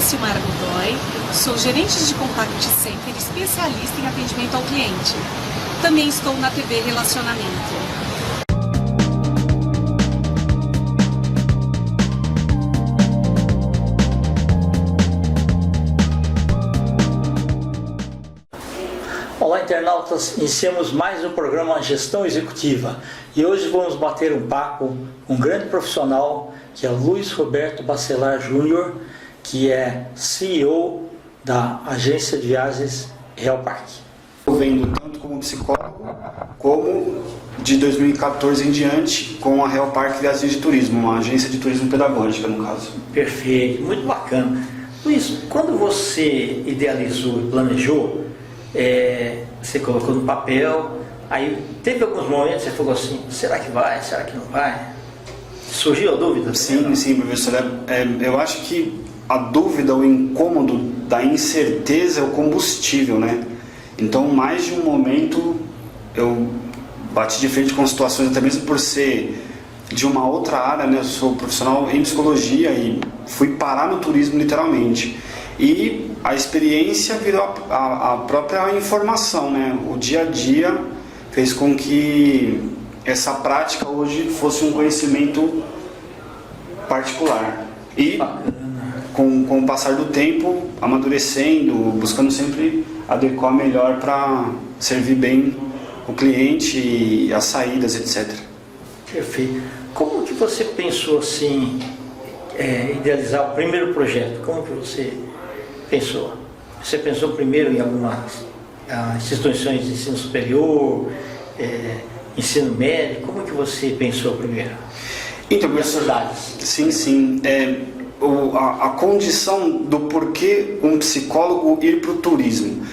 Silmara Godoy, sou gerente de Contact Center, especialista em atendimento ao cliente. Também estou na TV Relacionamento. Olá, internautas! Iniciamos mais um programa Gestão Executiva e hoje vamos bater um papo com um grande profissional que é Luiz Roberto Bacelar Júnior, que é CEO da agência de viagens Real Park. Estou vendo tanto como psicólogo, como de 2014 em diante com a Real Park Viagens de Turismo, uma agência de turismo pedagógica no caso. Perfeito, muito bacana. Luiz, quando você idealizou e planejou, você colocou no papel, aí teve alguns momentos que você falou assim, será que vai, será que não vai? Surgiu a dúvida? Sim, professor. Eu acho que a dúvida, o incômodo da incerteza é o combustível, né? Então, mais de um momento, eu bati de frente com situações, até mesmo por ser de uma outra área, né? Eu sou profissional em psicologia e fui parar no turismo literalmente. E a experiência virou a própria informação, né? O dia a dia fez com que essa prática hoje fosse um conhecimento particular. E com o passar do tempo, amadurecendo, buscando sempre adequar melhor para servir bem o cliente e as saídas, etc. Perfeito. Como que você pensou assim, idealizar o primeiro projeto? Como que você pensou? Você pensou primeiro em algumas instituições de ensino superior, ensino médio? Como que você pensou primeiro? Então, cidades? Sim. A condição do porquê um psicólogo ir para o turismo.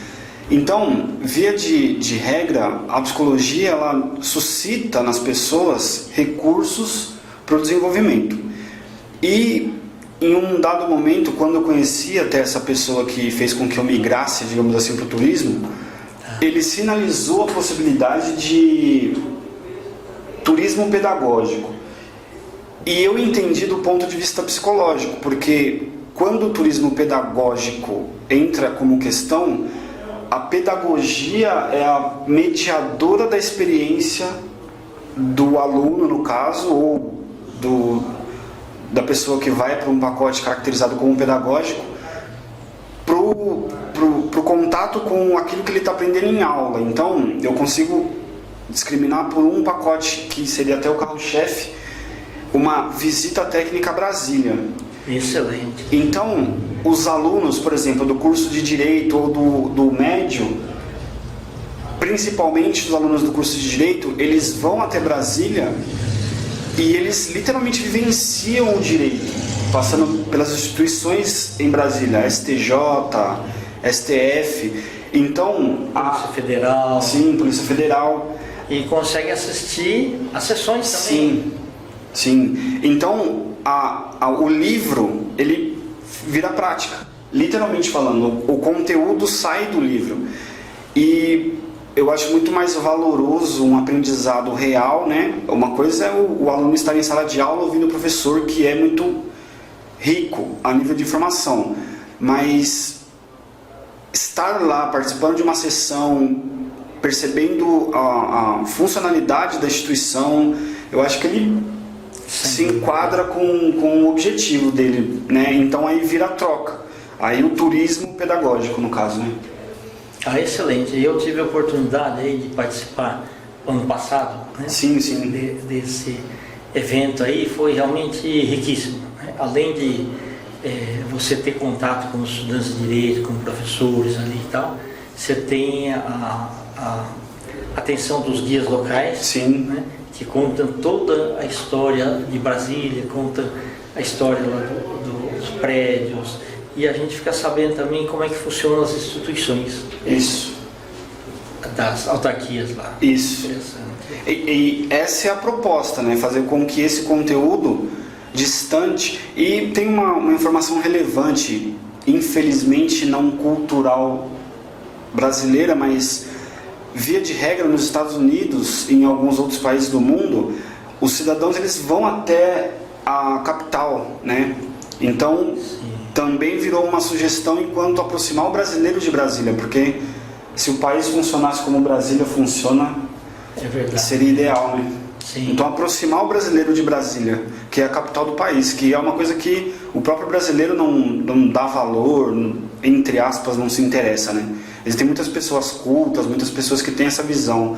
Então, via de regra, a psicologia ela suscita nas pessoas recursos para o desenvolvimento. E em um dado momento, quando eu conheci até essa pessoa que fez com que eu migrasse, digamos assim, para o turismo, ele sinalizou a possibilidade de turismo pedagógico. E eu entendi do ponto de vista psicológico, porque quando o turismo pedagógico entra como questão, a pedagogia é a mediadora da experiência do aluno, no caso, ou da pessoa que vai para um pacote caracterizado como pedagógico, pro contato com aquilo que ele está aprendendo em aula. Então, eu consigo discriminar por um pacote que seria até o carro-chefe, uma visita técnica a Brasília. Excelente. Então, os alunos, por exemplo, do curso de Direito ou do médio, principalmente os alunos do curso de Direito, eles vão até Brasília e eles literalmente vivenciam o direito, passando pelas instituições em Brasília, STJ, STF, então... Polícia Federal. Sim, Polícia Federal. E consegue assistir às sessões também. Sim. Então, o livro, ele vira prática, literalmente falando. O conteúdo sai do livro. E eu acho muito mais valoroso um aprendizado real, né? Uma coisa é o aluno estar em sala de aula ouvindo o professor, que é muito rico a nível de informação. Mas estar lá, participando de uma sessão, percebendo a funcionalidade da instituição, eu acho que ele se enquadra com o objetivo dele, né? Então aí vira troca. Aí o turismo pedagógico, no caso, né? Excelente. Eu tive a oportunidade aí de participar ano passado, né? Sim. Desse evento aí, foi realmente riquíssimo, né? Além de você ter contato com os estudantes de direito, com professores ali e tal, você tem a atenção dos guias locais. Sim. Né? Que contam toda a história de Brasília, conta a história lá dos prédios, e a gente fica sabendo também como é que funcionam as instituições. Isso. Das autarquias lá. Isso. E essa é a proposta, né? Fazer com que esse conteúdo distante, e tem uma informação relevante, infelizmente não cultural brasileira, mas via de regra nos Estados Unidos e em alguns outros países do mundo, os cidadãos eles vão até a capital, né? Então também virou uma sugestão enquanto aproximar o brasileiro de Brasília, porque se o país funcionasse como Brasília funciona, seria ideal, né? Sim. Então aproximar o brasileiro de Brasília, que é a capital do país, que é uma coisa que o próprio brasileiro não dá valor, entre aspas, não se interessa, né? Existem muitas pessoas cultas, muitas pessoas que têm essa visão,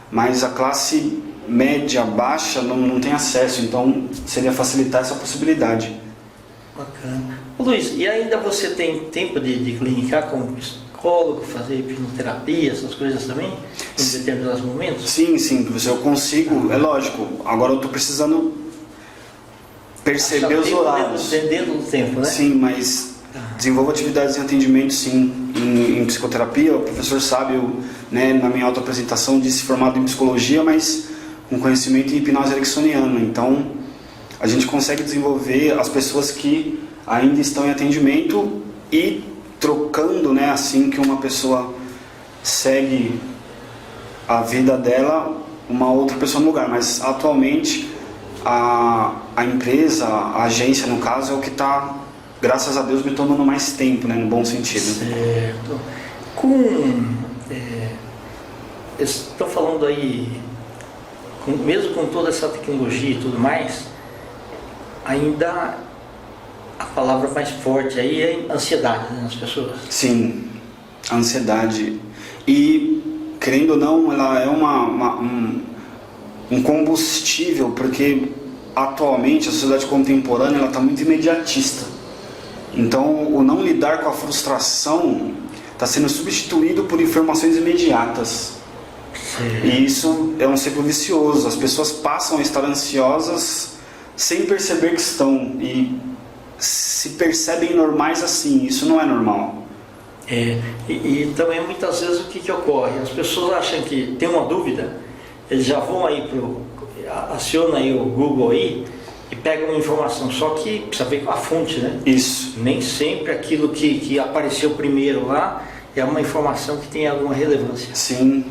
mas a classe média, baixa, não tem acesso, então seria facilitar essa possibilidade. Bacana. Ô, Luiz, e ainda você tem tempo de clinicar como psicólogo, fazer hipnoterapia, essas coisas também, em determinados momentos? Sim, professor, eu consigo, é lógico, agora eu estou precisando perceber os horários. Dentro do tempo, né? Sim, mas desenvolvo atividades em atendimento, sim, em psicoterapia. O professor sabe, né, na minha autoapresentação disse formado em psicologia, mas com conhecimento em hipnose ericksoniana. Então, a gente consegue desenvolver as pessoas que ainda estão em atendimento e trocando, né, assim que uma pessoa segue a vida dela, uma outra pessoa no lugar. Mas, atualmente, a empresa, a agência, no caso, é o que está, graças a Deus, me tomando mais tempo, né, no bom sentido. Certo. Estou falando aí, mesmo com toda essa tecnologia e tudo mais, ainda a palavra mais forte aí é ansiedade, né, nas pessoas. Sim, a ansiedade. E, querendo ou não, ela é um combustível, porque atualmente a sociedade contemporânea está muito imediatista. Então, o não lidar com a frustração está sendo substituído por informações imediatas. Sim. E isso é um ciclo vicioso. As pessoas passam a estar ansiosas sem perceber que estão, e se percebem normais assim. Isso não é normal. E também muitas vezes o que ocorre? As pessoas acham que tem uma dúvida, eles já vão aí aciona aí o Google aí e pegam uma informação, só que precisa ver com a fonte, né? Isso. Nem sempre aquilo que apareceu primeiro lá é uma informação que tem alguma relevância. Sim.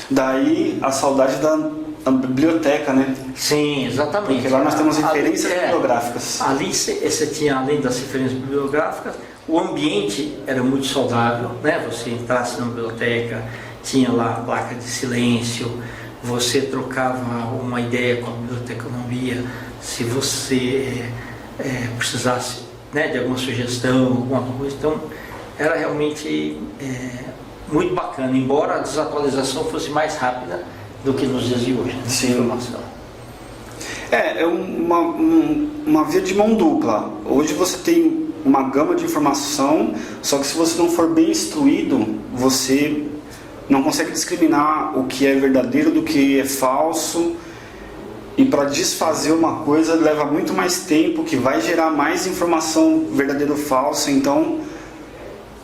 Daí a saudade da biblioteca, né? Sim, exatamente. Porque lá nós temos referências bibliográficas. Ali você tinha, além das referências bibliográficas, o ambiente era muito saudável, né? Você entrasse na biblioteca, tinha lá a placa de silêncio, você trocava uma ideia com a biblioteconomia, se você precisasse, né, de alguma sugestão, alguma coisa. Então, era realmente muito bacana, embora a desatualização fosse mais rápida do que nos dias de hoje, né? Sim. Informação. É uma via de mão dupla. Hoje você tem uma gama de informação, só que se você não for bem instruído, você não consegue discriminar o que é verdadeiro do que é falso, e para desfazer uma coisa leva muito mais tempo, que vai gerar mais informação verdadeira ou falsa. Então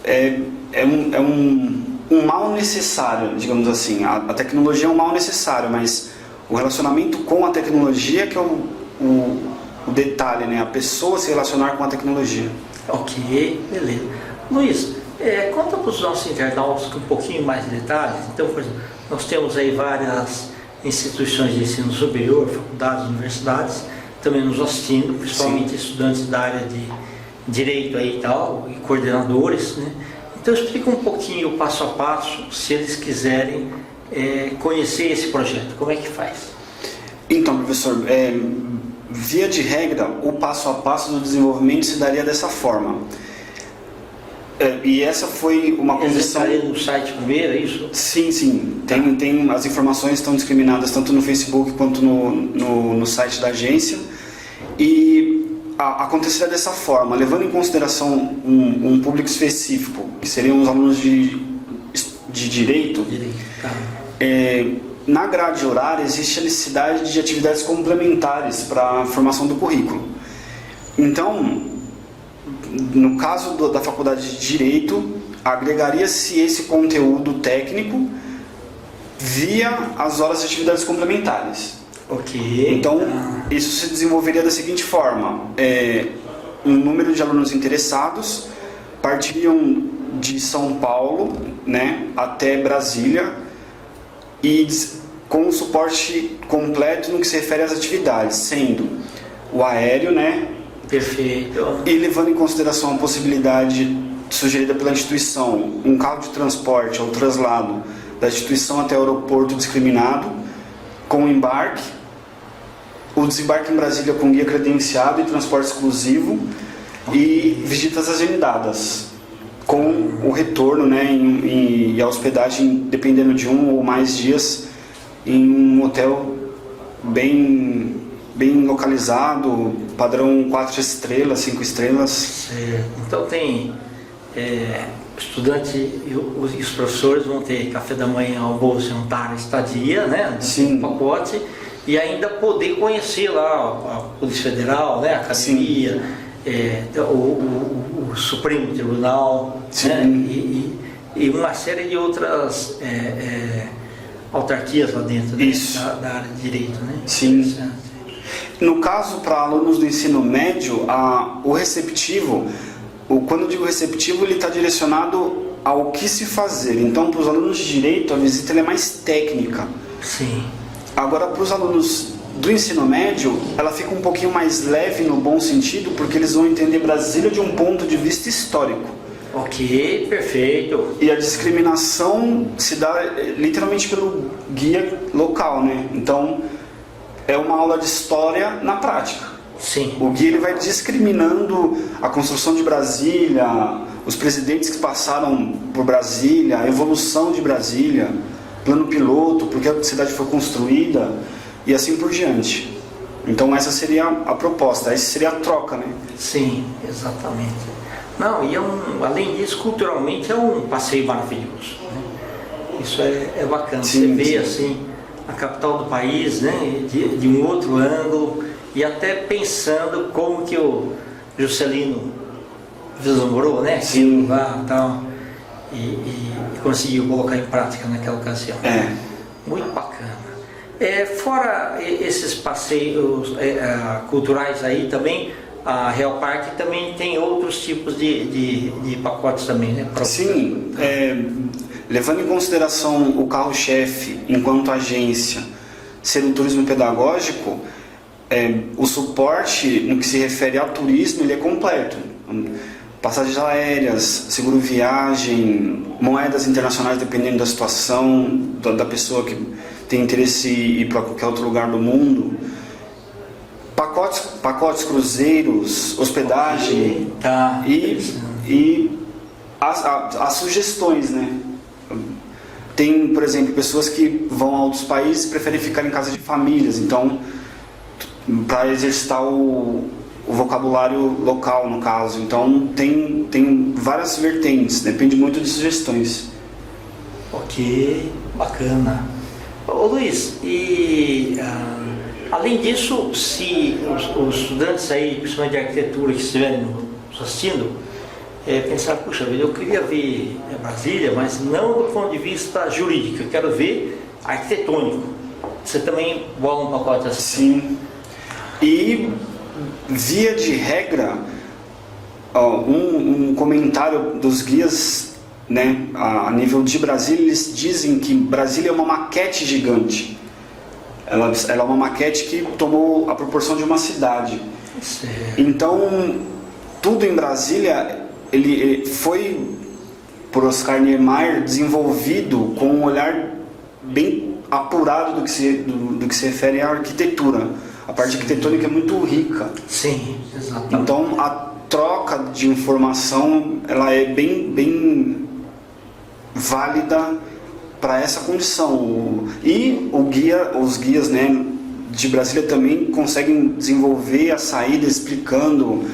é um mal necessário, digamos assim. A tecnologia é um mal necessário, mas o relacionamento com a tecnologia que é o detalhe, né? A pessoa se relacionar com a tecnologia. Ok, beleza. Luiz, conta para os nossos internautas com um pouquinho mais de detalhes. Então, por exemplo, nós temos aí várias instituições de ensino superior, faculdades, universidades, também nos assistindo, principalmente Sim. estudantes da área de direito aí e tal, e coordenadores, né? Então explica um pouquinho o passo a passo, se eles quiserem conhecer esse projeto, como é que faz? Então, professor, via de regra, o passo a passo do desenvolvimento se daria dessa forma. E essa foi uma condição... Você estaria no site primeiro, é isso? Sim. Tem, as informações estão discriminadas tanto no Facebook quanto no site da agência. E aconteceria dessa forma, levando em consideração um público específico, que seriam os alunos de direito. Tá. Na grade horária existe a necessidade de atividades complementares para a formação do currículo. Então, no caso da faculdade de Direito, agregaria-se esse conteúdo técnico via as horas de atividades complementares. Ok. Então, isso se desenvolveria da seguinte forma: um número de alunos interessados partiriam de São Paulo, né, até Brasília, e com o suporte completo no que se refere às atividades, sendo o aéreo, né, Perfeito. E levando em consideração a possibilidade sugerida pela instituição, um carro de transporte ou traslado da instituição até o aeroporto discriminado, com embarque, o desembarque em Brasília com guia credenciado e transporte exclusivo, e visitas agendadas, com o retorno, né, e a hospedagem dependendo de 1 ou mais dias em um hotel bem localizado, padrão 4 estrelas, 5 estrelas. Certo. Então tem estudante e os professores vão ter café da manhã, almoço, jantar, estadia, né? Sim. Pacote, e ainda poder conhecer lá a Polícia Federal, né? A Academia, o Supremo Tribunal, né? E uma série de outras autarquias lá dentro, né? Da área de direito, né? Sim. No caso, para alunos do ensino médio, o receptivo, quando eu digo receptivo, ele está direcionado ao que se fazer. Então, para os alunos de direito, a visita é mais técnica. Sim. Agora, para os alunos do ensino médio, ela fica um pouquinho mais leve no bom sentido, porque eles vão entender Brasília de um ponto de vista histórico. Ok, perfeito. E a discriminação se dá literalmente pelo guia local, né? Então, é uma aula de história na prática. Sim. O guia ele vai discriminando a construção de Brasília, os presidentes que passaram por Brasília, a evolução de Brasília, plano piloto, porque a cidade foi construída e assim por diante. Então essa seria a proposta, essa seria a troca, né? Sim, exatamente. Não, e além disso, culturalmente é um passeio maravilhoso, né? Isso é bacana. Sim, você vê assim a capital do país, né, de um outro ângulo, e até pensando como que o Juscelino vislumbrou, né? Sim. Lá, tal, e conseguiu colocar em prática naquela ocasião. Muito bacana. Fora esses passeios culturais aí também, a Real Parque também tem outros tipos de pacotes também, né? Sim, levando em consideração o carro-chefe enquanto agência ser um turismo pedagógico, o suporte no que se refere ao turismo ele é completo. Passagens aéreas, seguro viagem, moedas internacionais dependendo da situação, da pessoa que tem interesse em ir para qualquer outro lugar do mundo, pacotes cruzeiros, hospedagem, tá. e as sugestões, né? Tem, por exemplo, pessoas que vão a outros países e preferem ficar em casa de famílias, então para exercitar o vocabulário local, no caso. Então tem várias vertentes, depende muito de sugestões. Ok, bacana. Ô Luiz, e além disso, se os estudantes aí, principalmente de arquitetura que estiverem nos assistindo, pensar, puxa vida, eu queria ver Brasília, mas não do ponto de vista jurídico, eu quero ver arquitetônico. Você também bola um pacote assim? Sim. E, via de regra, um comentário dos guias, né, a nível de Brasília, eles dizem que Brasília é uma maquete gigante. Ela é uma maquete que tomou a proporção de uma cidade. Certo. Então, tudo em Brasília ele foi, por Oscar Niemeyer, desenvolvido com um olhar bem apurado do que se refere à arquitetura. A parte arquitetônica é muito rica. Sim, exatamente. Então, a troca de informação ela é bem válida para essa condição. E os guias, né, de Brasília também conseguem desenvolver a saída explicando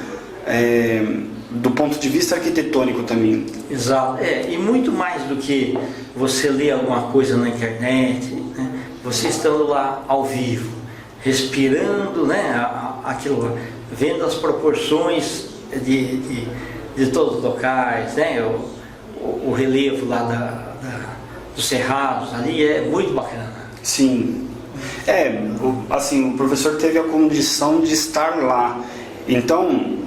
do ponto de vista arquitetônico também. Exato. E muito mais do que você ler alguma coisa na internet, né? Você estando lá ao vivo, respirando, né, aquilo lá, vendo as proporções de todos os locais, né, o relevo lá dos cerrados ali é muito bacana. Sim. Assim, o professor teve a condição de estar lá, então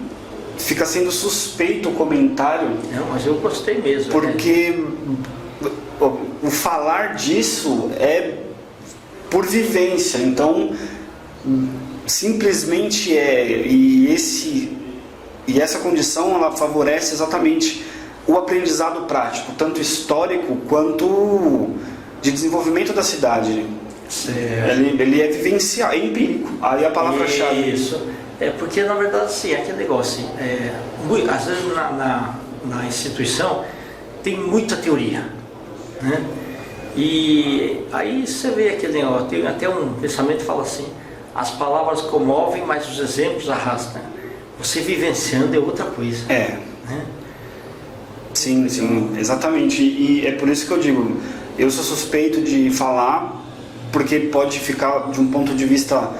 fica sendo suspeito o comentário. Não, mas eu gostei mesmo. Porque o falar disso é por vivência, então simplesmente e esse E essa condição ela favorece exatamente o aprendizado prático, tanto histórico quanto de desenvolvimento da cidade. Ele é vivencial, é empírico. Aí a palavra-chave. Isso. Porque na verdade sim, é aquele negócio. Às vezes na instituição tem muita teoria, né? E aí você vê aquele negócio, tem até um pensamento que fala assim: as palavras comovem, mas os exemplos arrastam. Você vivenciando é outra coisa. Né? Sim, exatamente. E é por isso que eu digo, eu sou suspeito de falar, porque pode ficar de um ponto de vista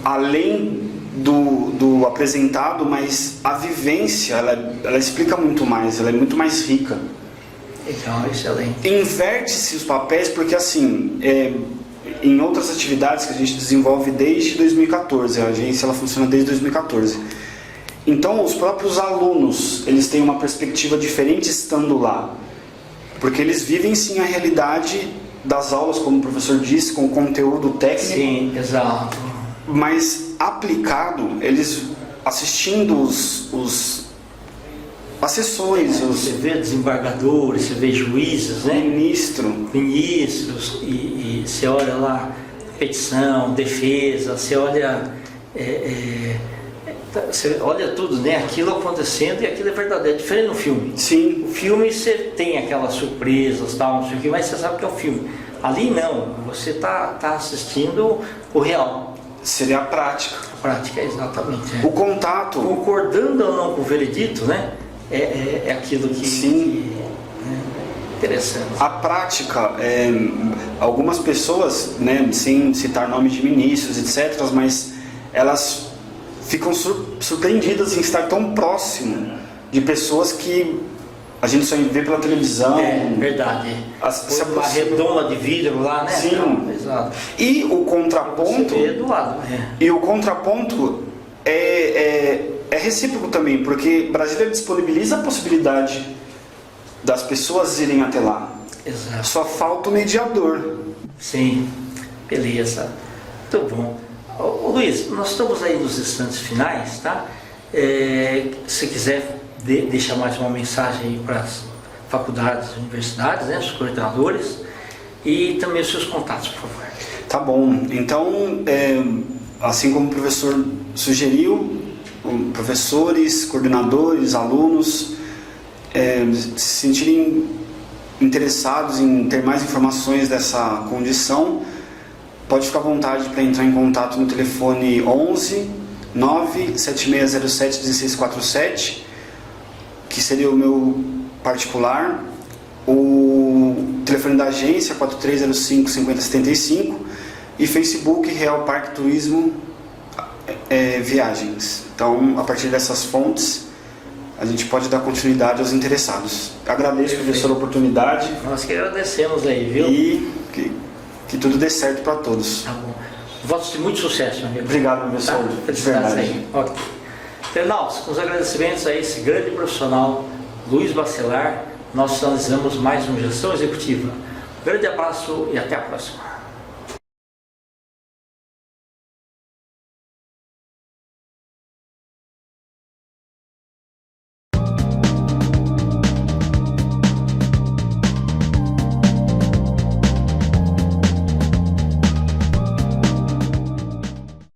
além do apresentado, mas a vivência, ela explica muito mais, ela é muito mais rica. Então, excelente. Inverte-se os papéis, porque assim, em outras atividades que a gente desenvolve desde 2014, a agência ela funciona desde 2014. Então, os próprios alunos, eles têm uma perspectiva diferente estando lá, porque eles vivem sim a realidade das aulas, como o professor disse, com o conteúdo técnico. Sim, exato. Mas aplicado, eles assistindo as sessões, você vê desembargadores, você vê juízes, né? Ministros, e você olha lá petição, defesa, você olha tudo, né? Aquilo acontecendo, e aquilo é verdadeiro, é diferente no filme. Sim. O filme você tem aquelas surpresas, tal, não sei o que, mas você sabe que é um filme. Ali não, você está assistindo o real. Seria a prática. A prática, exatamente. O contato. Concordando ou não com o veredito, né? É aquilo que... Sim. Interessante. A prática, algumas pessoas, né, sem citar nomes de ministros, etc., mas elas ficam surpreendidas em estar tão próximo de pessoas que a gente só vê pela televisão. Verdade. Uma redoma de vidro lá, né? Sim. Então, exato. E o contraponto... Você vê do lado. E o contraponto é recíproco também, porque Brasília disponibiliza a possibilidade das pessoas irem até lá. Exato. Só falta o mediador. Sim, beleza. Muito bom. Ô, Luiz, nós estamos aí nos instantes finais, tá? Se quiser deixar mais uma mensagem aí para as faculdades, universidades, né, os coordenadores, e também os seus contatos, por favor. Tá bom. Então, assim como o professor sugeriu, professores, coordenadores, alunos, se sentirem interessados em ter mais informações dessa condição, pode ficar à vontade para entrar em contato no telefone 11 97607 1647, que seria o meu particular, o telefone da agência 4305 5075 e Facebook Real Parque Turismo Viagens. Então, a partir dessas fontes, a gente pode dar continuidade aos interessados. Agradeço, professor, a oportunidade. Nós que agradecemos aí, viu? E que tudo dê certo para todos. Tá bom. Votos de muito sucesso, meu amigo. Obrigado, professor. Tá? Felicidades aí. Ok. Internautas, com os agradecimentos a esse grande profissional, Luiz Bacelar, nós finalizamos mais uma Gestão Executiva. Um grande abraço e até a próxima.